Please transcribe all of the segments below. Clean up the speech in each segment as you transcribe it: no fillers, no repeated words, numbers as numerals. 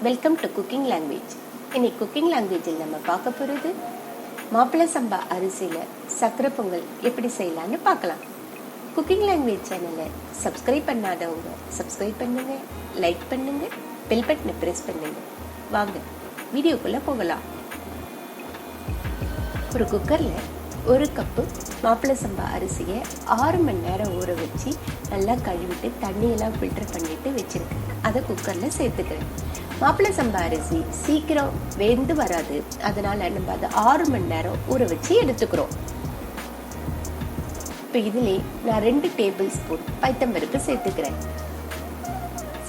Welcome to cooking language. இன்னைக்கு cooking லாங்குவேஜில் நம்ம பார்க்க போகிறது மாப்பிள்ளை சம்பா அரிசியில் சக்கரை பொங்கல் எப்படி செய்யலான்னு பார்க்கலாம். குக்கிங் லாங்குவேஜ் சேனலை சப்ஸ்கிரைப் பண்ணாதவங்க சப்ஸ்கிரைப் பண்ணுங்க, லைக் பண்ணுங்க, பெல் பட்டனை ப்ரெஸ் பண்ணுங்க. வாங்க வீடியோக்குள்ளே போகலாம். ஒரு குக்கரில் 1 கப்பு மாப்பிள்ளை சம்பா அரிசியை 6 மணி நேரம் ஊற வச்சு நல்லா கழுவிட்டு தண்ணியெல்லாம் ஃபில்டர் பண்ணிட்டு வச்சிருக்கேன். அதை குக்கரில் சேர்த்துக்கிறேன். மாப்பிள்ளை சம்பா அரிசி சீக்கிரம் வெந்து வராது, அதனால நம்ம அதை 6 மணி நேரம் ஊற வச்சு எடுத்துக்கிறோம். இப்போ இதிலே நான் 2 டேபிள் ஸ்பூன் பைத்தம்பருப்பு சேர்த்துக்கிறேன்.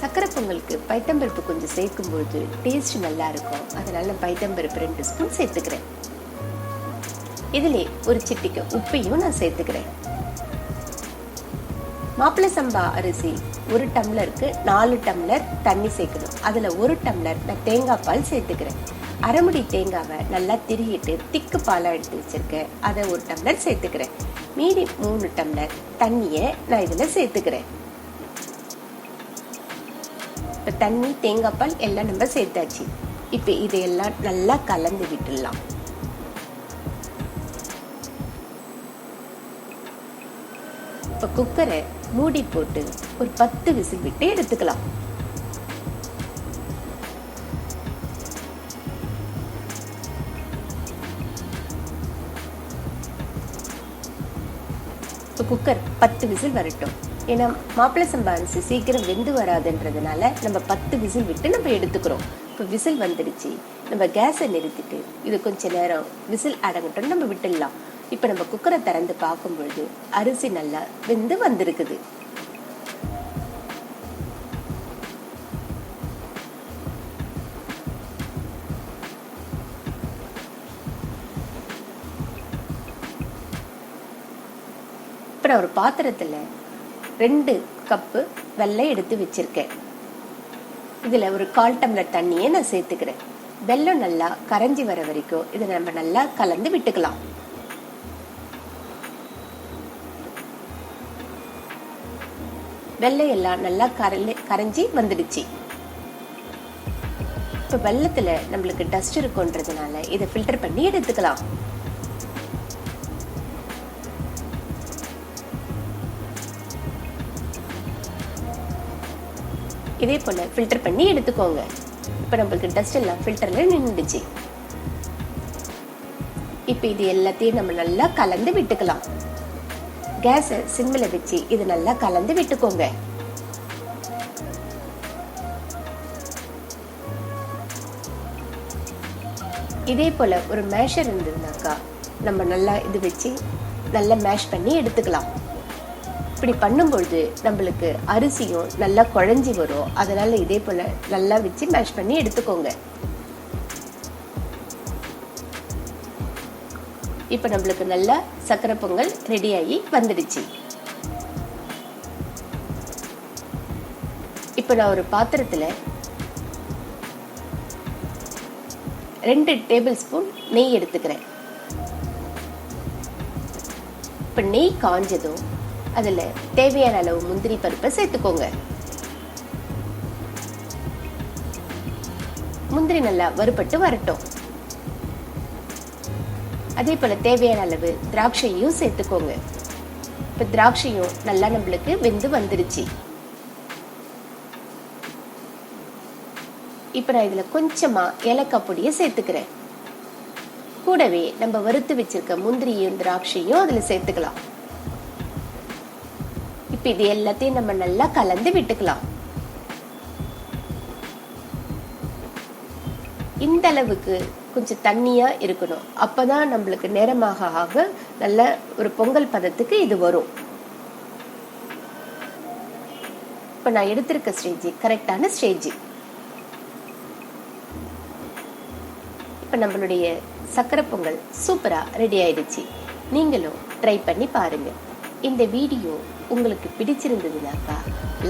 சக்கரை பொங்கலுக்கு பைத்தம்பருப்பு கொஞ்சம் சேர்க்கும்போது டேஸ்ட் நல்லா இருக்கும், அதனால பைத்தம்பருப்பு 2 ஸ்பூன் சேர்த்துக்கிறேன். இதிலே ஒரு சிட்டிக்கு உப்பையும் நான் சேர்த்துக்கிறேன். மாப்பிள்ளை சம்பா அரிசி 1 டம்ளருக்கு 4 டம்ளர் தண்ணி சேர்க்கணும். அதில் 1 டம்ளர் நான் தேங்காய் பால் சேர்த்துக்கிறேன். அரைமுடி தேங்காவை நல்லா திரியிட்டு திக்கு பாலாக எடுத்து வச்சிருக்கேன், அதை 1 டம்ளர் சேர்த்துக்கிறேன். மீதி 3 டம்ளர் தண்ணியை நான் இதில் சேர்த்துக்கிறேன். இப்போ தண்ணி தேங்காய் பால் எல்லாம் நம்ம சேர்த்தாச்சு. இப்போ இதையெல்லாம் நல்லா கலந்து விட்டுடலாம். இப்போ குக்கரை மூடி போட்டு ஒரு 10 விசில் விட்டு எடுத்துக்கலாம். இப்போ குக்கர் 10 விசில் வரட்டும். ஏன்னா மாப்பிள்ளை சம்பா அரிசி சீக்கிரம் வெந்து வராதுன்றதுனால நம்ம 10 விசில் விட்டு நம்ம எடுத்துக்கிறோம். இப்போ விசில் வந்துடுச்சு, நம்ம கேஸை நிறுத்திட்டு இது கொஞ்ச நேரம் விசில் அடங்கட்டும் நம்ம விட்டுடலாம். இப்போ நம்ம குக்கரை திறந்து பார்க்கும்பொழுது அரிசி நல்லா வெந்து வந்திருக்குது. இப்போ நான் ஒரு பாத்திரத்தில் 2 கப்பு வெல்லம் எடுத்து வச்சிருக்கேன். இதில் ஒரு 1/4 டம்ளர் தண்ணியை நான் சேர்த்துக்கிறேன். வெல்லம் நல்லா கரைஞ்சி வர வரைக்கும் இதை நம்ம நல்லா கலந்து விட்டுக்கலாம். வெள்ளை எல்லாம் நல்லா கரைஞ்சி வந்துடுச்சு. இப்போ வெள்ளத்தில் நம்மளுக்கு டஸ்ட் இருக்குன்றதுனால இதை ஃபில்டர் பண்ணி எடுத்துக்கலாம். இதே போல ஃபில்டர் பண்ணி எடுத்துக்கோங்க. இப்போ நம்மளுக்கு டஸ்ட் எல்லாம் ஃபில்டர்ல நின்றுடுச்சு. இப்போ இது எல்லாத்தையும் நம்ம நல்லா கலந்து விட்டுக்கலாம். கேஸை சிம்மில் வச்சு இது நல்லா கலந்து விட்டுக்கோங்க. இதே போல ஒரு மேஷர் இருந்ததுனாக்கா நம்ம நல்லா இது வச்சு நல்லா மேஷ் பண்ணி எடுத்துக்கலாம். இப்படி பண்ணும்பொழுது நம்மளுக்கு அரிசியும் நல்லா குழஞ்சி வரும், அதனால இதே போல நல்லா வச்சு மேஷ் பண்ணி எடுத்துக்கோங்க. இப்போ நம்மளுக்கு நல்லா சக்கரை பொங்கல் ரெடி ஆகி வந்துடுச்சு. இப்போ நான் ஒரு பாத்திரத்தில் 2 டேபிள் ஸ்பூன் நெய் எடுத்துக்கிறேன். இப்போ நெய் காஞ்சதும் அதில் தேவையான அளவு முந்திரி பருப்பை சேர்த்துக்கோங்க. முந்திரி நல்லா வறுபட்டு வரட்டும். அதே போல தேவையான அளவு திராட்சையும் சேர்த்துக்கோங்க. இப்போ திராட்சையும் நல்லா நம்மளுக்கு வெந்து வந்துருச்சு. இப்போ நான் இதில் கொஞ்சமா ஏலக்காய் பொடியை சேர்த்துக்கிறேன். கூடவே நம்ம வறுத்து வச்சிருக்க முந்திரியும் திராட்சையும் அதில் சேர்த்துக்கலாம். இப்போ இது எல்லாத்தையும் நம்ம நல்லா கலந்து விட்டுக்கலாம். இந்த அளவுக்கு கொஞ்சம் தண்ணியா இருக்கணும், அப்பதான் நம்மளுக்கு நேரமாக ஆக நல்ல ஒரு பொங்கல் பதத்துக்கு இது வரும். இப்ப நான் எடுத்திருக்க ஸ்டேஜ் கரெக்டான ஸ்டேஜ். இப்ப நம்மளுடைய சக்கரை பொங்கல் சூப்பரா ரெடி ஆயிடுச்சு. நீங்களும் ட்ரை பண்ணி பாருங்க. இந்த வீடியோ உங்களுக்கு பிடிச்சிருந்ததுனாக்கா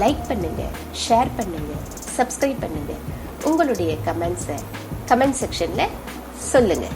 லைக் பண்ணுங்க, ஷேர் பண்ணுங்க, சப்ஸ்கிரைப் பண்ணுங்க. உங்களுடைய கமெண்ட்ஸை கமெண்ட் செக்ஷன்ல சொல்லுங்க.